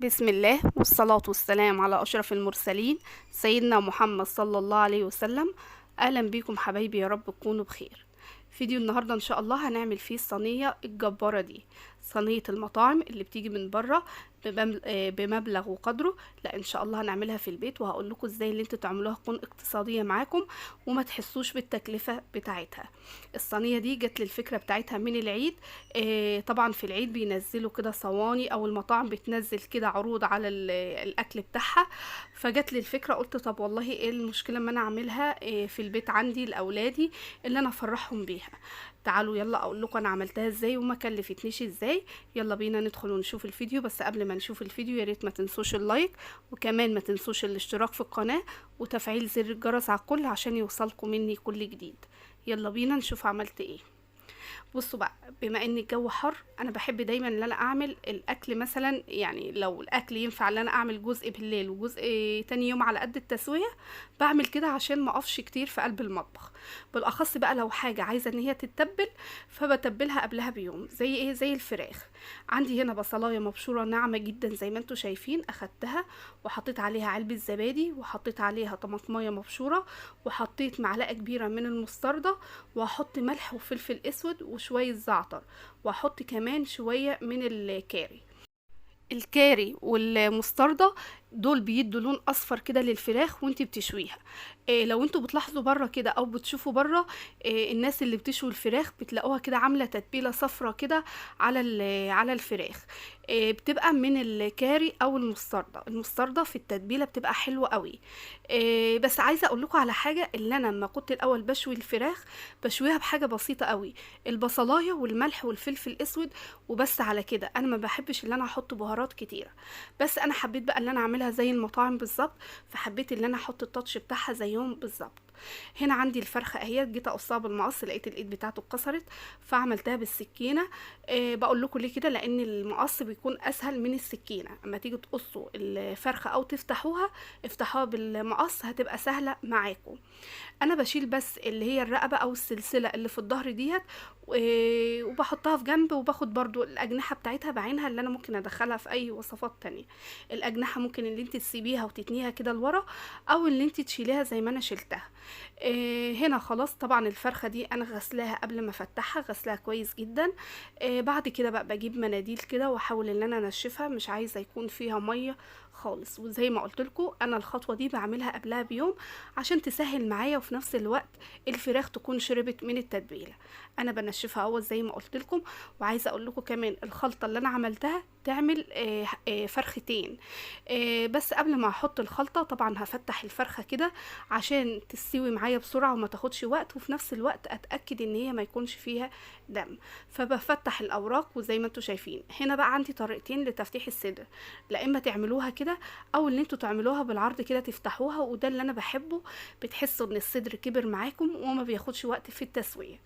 بسم الله والصلاة والسلام على أشرف المرسلين سيدنا محمد صلى الله عليه وسلم. أهلا بيكم حبايبي، يا رب تكونوا بخير. فيديو النهاردة إن شاء الله هنعمل فيه الصينية الجبارة دي، صينية المطاعم اللي بتيجي من بره بمبلغ وقدره. لا إن شاء الله هنعملها في البيت، وهقول لكم ازاي اللي انتوا تعملوها تكون اقتصادية معاكم وما تحسوش بالتكلفة بتاعتها. الصينية دي جت لي الفكرة بتاعتها من العيد. طبعا في العيد بينزلوا كده صواني، او المطاعم بتنزل كده عروض على الاكل بتاعها. فجت لي الفكرة، قلت طب والله ايه المشكلة ما انا اعملها في البيت عندي لاولادي اللي انا افرحهم بيها. تعالوا يلا اقول لكم انا عملتها ازاي وما كلفتنيش ازاي. يلا بينا ندخل ونشوف الفيديو، بس قبل ما نشوف الفيديو يا ريت ما تنسوش اللايك، وكمان ما تنسوش الاشتراك في القناة وتفعيل زر الجرس على الكل عشان يوصلكم مني كل جديد. يلا بينا نشوف عملت ايه. بصوا بقى، بما ان الجو حر انا بحب دايما ان انا اعمل الاكل، مثلا يعني لو الاكل ينفع ان انا اعمل جزء بالليل وجزء تاني يوم على قد التسوية، بعمل كده عشان ما اقفش كتير في قلب المطبخ. بالاخص بقى لو حاجة عايزة ان هي تتبل، فبتبلها قبلها بيوم. زي ايه؟ زي الفراخ. عندي هنا بصلايه مبشوره ناعمه جدا زي ما انتم شايفين، اخدتها وحطيت عليها علبه زبادي، وحطيت عليها طماطمايه مبشوره، وحطيت معلقه كبيره من المستردة، وهحط ملح وفلفل اسود وشويه زعتر، واحط كمان شويه من الكاري والمستردة. دول بيدوا لون اصفر كده للفراخ وانتي بتشويها. لو انتوا بتلاحظوا بره كده او بتشوفوا بره، الناس اللي بتشوي الفراخ بتلاقوها كده عامله تتبيله صفرة كده على على الفراخ. بتبقى من الكاري او المستردة في التتبيله بتبقى حلوه قوي. بس عايزه اقول لكم على حاجه، اللي انا لما كنت الاول بشوي الفراخ بشويها بحاجه بسيطه قوي، البصلايه والملح والفلفل الاسود وبس. على كده انا ما بحبش ان انا احط بهارات كتيره، بس انا حبيت بقى ان انا اعملها زي المطاعم بالظبط، فحبيت ان انا احط التاتش بتاعها زيهم بالظبط. هنا عندي الفرخه اهي، جيت اقصها بالمقص لقيت الايد بتاعته اتكسرت، فعملتها بالسكينه. بقول لكم ليه كده، لان المقص بيكون اسهل من السكينه. اما تيجوا تقصوا الفرخه او تفتحوها، افتحوها بالمقص هتبقى سهله معاكم. انا بشيل بس اللي هي الرقبه او السلسله اللي في الظهر ديت، وبحطها في جنب، وباخد برضو الاجنحه بتاعتها بعينها اللي انا ممكن ادخلها في اي وصفات تانية. الاجنحه ممكن اللي انت تسيبيها وتتنيها كده لورا، او اللي انت تشيليها زي ما انا شلتها. هنا خلاص طبعا الفرخه دي انا غسلاها قبل ما افتحها، غسلاها كويس جدا. بعد كده بقى بجيب مناديل كده واحاول ان انا انشفها، مش عايزه يكون فيها ميه خالص. وزي ما قلت لكم انا الخطوه دي بعملها قبلها بيوم عشان تسهل معايا، وفي نفس الوقت الفراخ تكون شربت من التتبيله. انا بنشفها اهو زي ما قلت لكم. وعايزه اقول لكم كمان الخلطه اللي انا عملتها تعمل فرختين. بس قبل ما احط الخلطه طبعا هفتح الفرخه كده عشان تستوي معايا بسرعه وما تاخدش وقت، وفي نفس الوقت اتاكد ان هي ما يكونش فيها دم. فبفتح الاوراق، وزي ما انتم شايفين هنا بقى عندي طريقتين لتفتيح الصدر. لا اما تعملوها كده، او ان انتوا تعملوها بالعرض كده تفتحوها، وده اللي انا بحبه. بتحسوا ان الصدر كبر معاكم وما بياخدش وقت في التسويه.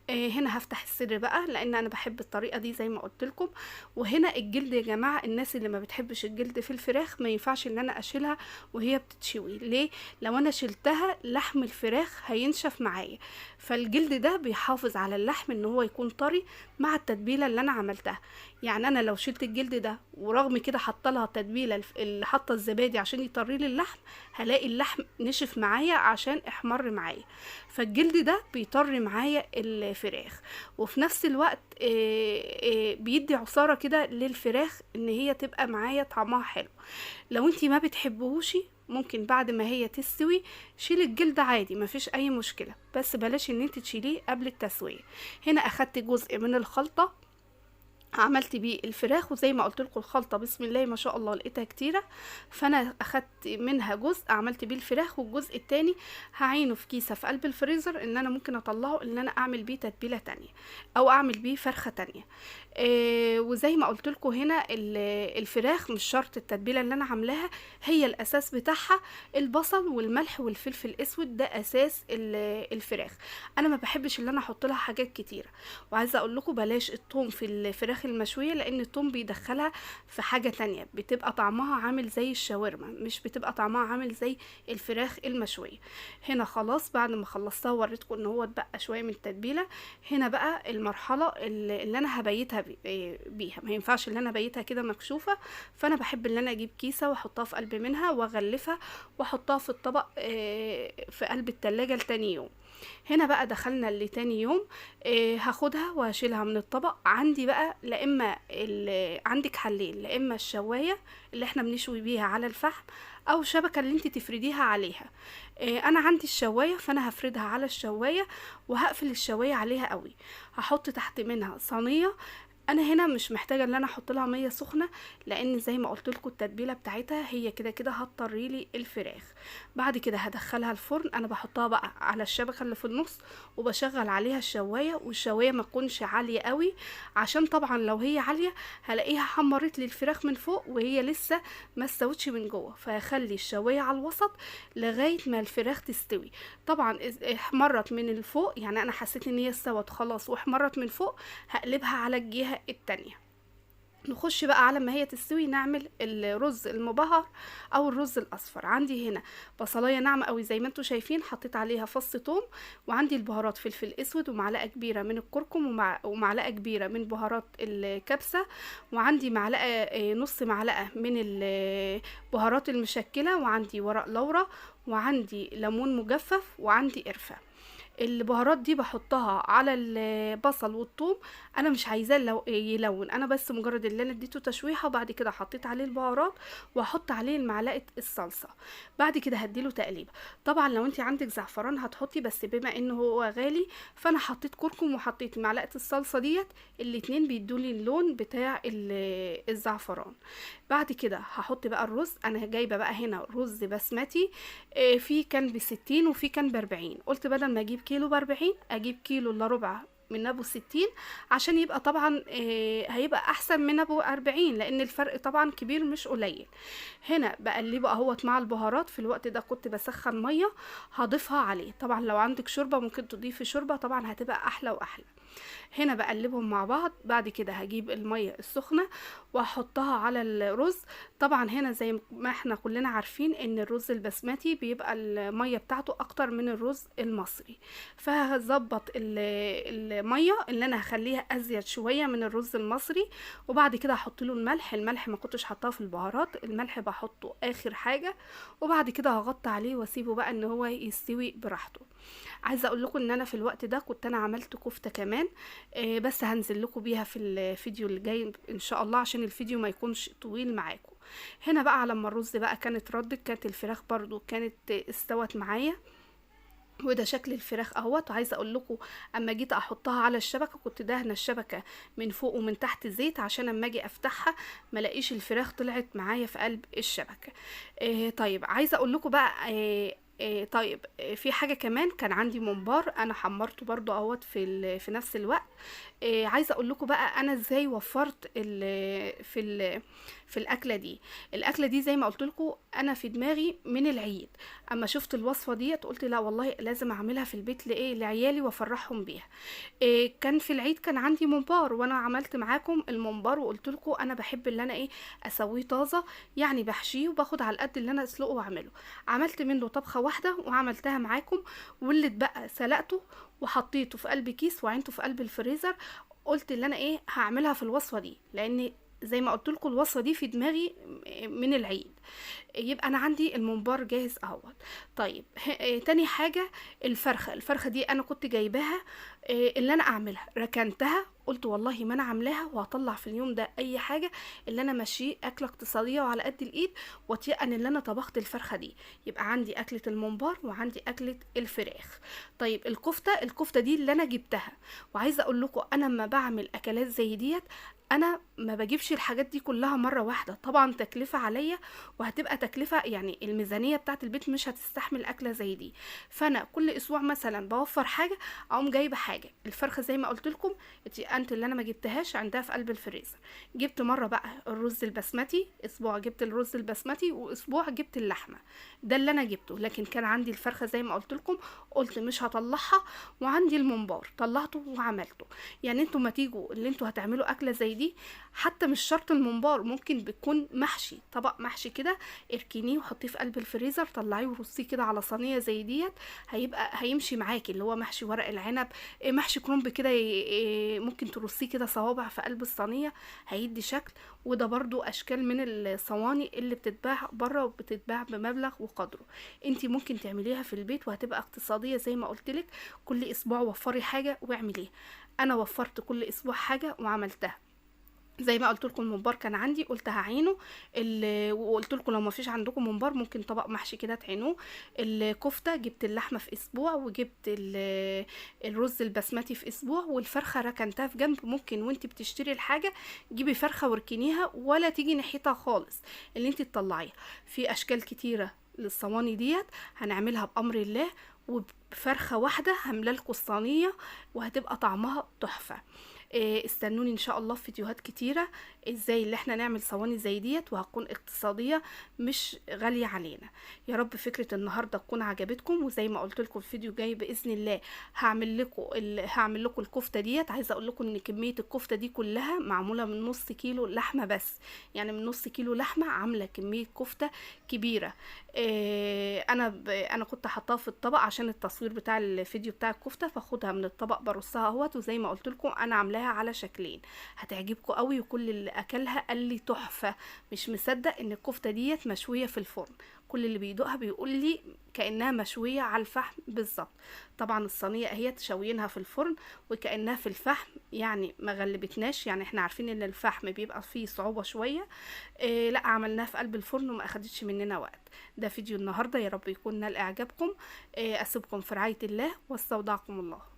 هنا هفتح الصدر بقى لان انا بحب الطريقه دي زي ما قلت لكم. وهنا الجلد يا جماعه، الناس اللي ما بتحبش الجلد في الفراخ ما ينفعش ان انا اشيلها وهي بتتشوي. ليه؟ لو انا شلتها لحم الفراخ هينشف معايا، فالجلد ده بيحافظ على اللحم ان هو يكون طري مع التتبيله اللي انا عملتها. يعني انا لو شلت الجلد ده ورغم كده حاطه لها تتبيله اللي حاطه الزبادي عشان يطري لي اللحم، هلاقي اللحم نشف معايا عشان احمر معايا. فالجلد ده بيطري معايا الفراخ، وفي نفس الوقت بيدي عصاره كده للفراخ ان هي تبقى معايا طعمها حلو. لو انتي ما بتحبوهوش ممكن بعد ما هي تستوي شيل الجلد عادي، مفيش اي مشكله، بس بلاش ان انت تشيليه قبل التسويه. هنا اخدت جزء من الخلطه عملت بيه الفراخ، وزي ما قلت لكم الخلطه بسم الله ما شاء الله لقيتها كتيره، فانا اخدت منها جزء عملت بيه الفراخ، والجزء التاني هعينه في كيسه في قلب الفريزر ان انا ممكن اطلعه ان انا اعمل بيه تتبيله تانية او اعمل بيه فرخه تانية. وزي ما قلت لكم هنا الفراخ مش شرط التتبيله اللي انا عاملاها هي الاساس بتاعها. البصل والملح والفلفل الاسود ده اساس الفراخ. انا ما بحبش ان انا احط لها حاجات كتيره. وعايزه اقول لكم بلاش الثوم في الفراخ المشويه، لان الثوم بيدخلها في حاجه تانية، بتبقى طعمها عامل زي الشاورما، مش بتبقى طعمها عامل زي الفراخ المشويه. هنا خلاص بعد ما خلصتها وريتكم ان هو اتبقى شويه من التتبيله. هنا بقى المرحله اللي انا هبيتها بيها، ما ينفعش ان انا ابيتها كده مكشوفه. فانا بحب ان انا اجيب كيسه واحطها في قلب منها واغلفها واحطها في الطبق في قلب التلاجة لتاني يوم. هنا بقى دخلنا لتاني يوم، هاخدها وهشيلها من الطبق. عندي بقى لا اما عندك حلين، لا اما الشوايه اللي احنا بنشوي بيها على الفحم، او شبكه اللي انت تفرديها عليها. انا عندي الشوايه، فانا هفردها على الشوايه وهقفل الشوايه عليها قوي. هحط تحت منها صينيه. انا هنا مش محتاجه ان انا احط لها ميه سخنه، لان زي ما قلت لكم التتبيله بتاعتها هي كده كده هتطري لي الفراخ. بعد كده هدخلها الفرن. انا بحطها بقى على الشبكه اللي في النص وبشغل عليها الشوايه، والشوايه ما تكونش عاليه قوي، عشان طبعا لو هي عاليه هلاقيها حمرت لي الفراخ من فوق وهي لسه ما استوتش من جوه. فهخلي الشوايه على الوسط لغايه ما الفراخ تستوي. طبعا احمرت من الفوق، يعني انا حسيت ان هي استوت خلاص واحمرت من فوق، هقلبها على الجهه التانية. نخش بقى على ما هي تستوي نعمل الرز المبهر او الرز الاصفر. عندي هنا بصلايه ناعمه قوي زي ما انتم شايفين، حطيت عليها فص ثوم، وعندي البهارات فلفل اسود ومعلقه كبيره من الكركم ومعلقه كبيره من بهارات الكبسه، وعندي معلقه نص معلقه من البهارات المشكله، وعندي ورق لورا، وعندي ليمون مجفف، وعندي قرفه. البهارات دي بحطها على البصل والثوم. انا مش عايزاه يلون، انا بس مجرد اللي انا اديته تشويحه، وبعد كده حطيت عليه البهارات واحط عليه معلقه الصلصه. بعد كده هديله تقليبه. طبعا لو انت عندك زعفران هتحطي، بس بما انه هو غالي فانا حطيت كركم وحطيت معلقه الصلصه ديت، الاتنين بيدولي اللون بتاع الزعفران. بعد كده هحط بقى الرز. انا جايبه بقى هنا رز بسمتي، في كان ب60 وفي كان ب40. قلت بدل ما اجيب كيلو ب40 اجيب كيلو الا ربع من ابو 60، عشان يبقى طبعا هيبقى احسن من ابو 40، لان الفرق طبعا كبير مش قليل. هنا بقلبه اهوت مع البهارات. في الوقت ده كنت بسخن ميه هضيفها عليه. طبعا لو عندك شوربه ممكن تضيفي شوربه، طبعا هتبقى احلى واحلى. هنا بقلبهم مع بعض. بعد كده هجيب المية السخنة واحطها على الرز. طبعا هنا زي ما احنا كلنا عارفين ان الرز البسمتي بيبقى المية بتاعته اكتر من الرز المصري، فهظبط المية اللي انا هخليها ازيد شوية من الرز المصري. وبعد كده هحط له الملح ما كنتش حطاه في البهارات، الملح بحطه اخر حاجة. وبعد كده هغطي عليه واسيبه بقى ان هو يستوي براحته. عايزه اقول لكم ان انا في الوقت ده كنت انا عملت كفته كمان، بس هنزل لكم بيها في الفيديو اللي جاي ان شاء الله، عشان الفيديو ما يكونش طويل معاكم. هنا بقى لما الرز بقى كانت ردت، كانت الفراخ برضو كانت استوت معايا، وده شكل الفراخ اهوت. وعايزه اقول لكم اما جيت احطها على الشبكه كنت دهنه الشبكه من فوق ومن تحت زيت، عشان اما اجي افتحها ما الاقيش الفراخ طلعت معايا في قلب الشبكه. طيب عايزه اقول لكم بقى طيب في حاجه كمان، كان عندي ممبار انا حمرته برضو اهوت في نفس الوقت. عايزه اقول لكم بقى انا ازاي وفرت في الاكله دي. الاكله دي زي ما قلت لكم انا في دماغي من العيد، اما شفت الوصفه ديت قلت لا والله لازم اعملها في البيت لعيالي وافرحهم بيها. كان في العيد كان عندي ممبار، وانا عملت معاكم الممبار وقلت لكم انا بحب اللي انا اسويه طازه، يعني بحشيه وباخد على قد اللي انا اسلقه واعمله. عملت منه طبخه واحده وعملتها معاكم، واللي اتبقى سلقته وحطيته في قلب كيس وعينته في قلب الفريزر. قلت اللي انا هعملها في الوصفه دي، لان زي ما قلت لكم الوصفه دي في دماغي من العيد. يبقى انا عندي الممبار جاهز اهوت. طيب تاني حاجه الفرخه دي انا كنت جايباها، اللي انا اعملها ركنتها، قلت والله ما انا عاملاها وهطلع في اليوم ده اي حاجه اللي انا ماشيه اكله اقتصاديه وعلى قد الايد، واتيقن اللي انا طبخت الفرخه دي. يبقى عندي اكله الممبار وعندي اكله الفراخ. طيب الكفته دي اللي انا جبتها. وعايزه اقول لكم انا لما بعمل اكلات زي ديت انا ما بجيبش الحاجات دي كلها مره واحده، طبعا تكلفه عليا وهتبقى تكلفه، يعني الميزانيه بتاعت البيت مش هتستحمل اكله زي دي. فانا كل اسبوع مثلا بوفر حاجه، اقوم جايبه حاجه. الفرخه زي ما قلت لكم انت اللي انا ما جبتهاش عندها في قلب الفريزر. جبت مره بقى الرز البسمتي، اسبوع جبت الرز البسمتي، واسبوع جبت اللحمه. ده اللي انا جبته. لكن كان عندي الفرخه زي ما قلت لكم قلت مش هطلعها، وعندي الممبار طلعته وعملته. يعني انتوا ما تيجوا اللي انتوا هتعملوا اكله زي دي، حتى مش شرط الممبار، ممكن بتكون محشي، طبق محشي كده اركنيه وحطيه في قلب الفريزر، طلعيه ورصيه كده على صينيه زي ديت، هيمشي معاكي. اللي هو محشي ورق العنب، محشي كرنب كده، ممكن ممكن ترصيه كده صوابع في قلب الصينيه هيدي شكل. وده برضو اشكال من الصواني اللي بتتباع بره وبتتباع بمبلغ وقدره. انتي ممكن تعمليها في البيت وهتبقى اقتصاديه زي ما قلتلك. كل اسبوع وفري حاجه واعمليها. انا وفرت كل اسبوع حاجه وعملتها. زي ما قلت لكم الممبار كان عندي قلت هعينه. وقلت لكم لو ما فيش عندكم ممبار ممكن طبق محشي كده تعينوه. الكفته جبت اللحمه في اسبوع، وجبت الرز البسمتي في اسبوع، والفرخه ركنتها في جنب. ممكن وانت بتشتري الحاجه جيبي فرخه واركنيها ولا تيجي ناحيتها خالص، اللي انت تطلعيها. في اشكال كتيره للصواني ديت هنعملها بامر الله، وبفرخه واحده هملالكوا الصينيه وهتبقى طعمها تحفه. استنوني ان شاء الله في فيديوهات كتيرة ازاي اللي احنا نعمل صواني زي ديت وهتكون اقتصادية مش غالية علينا. يا رب فكرة النهاردة تكون عجبتكم. وزي ما قلت لكم الفيديو جاي باذن الله هعمل لكم الكفتة ديت. عايزة اقول لكم ان كمية الكفتة دي كلها معمولة من نص كيلو لحمة بس، يعني من نص كيلو لحمة عاملة كمية كفتة كبيرة. انا كنت حطاها في الطبق عشان التصوير بتاع الفيديو بتاع الكفتة، فاخدها من الطبق برصها اهوت. وزي ما قلت لكم انا عاملاها على شكلين هتعجبكم قوي، وكل اللي اكلها قال لي تحفه، مش مصدق ان الكفته ديت مشويه في الفرن. كل اللي بيدوقها بيقول لي كانها مشويه على الفحم بالظبط. طبعا الصينيه اهي تشوينها في الفرن وكانها في الفحم، يعني ما غلبتناش. يعني احنا عارفين ان الفحم بيبقى فيه صعوبه شويه. لا عملناها في قلب الفرن وما اخدتش مننا وقت. ده فيديو النهارده، يا رب يكون نال اعجابكم. اسيبكم في رعايه الله واستودعكم الله.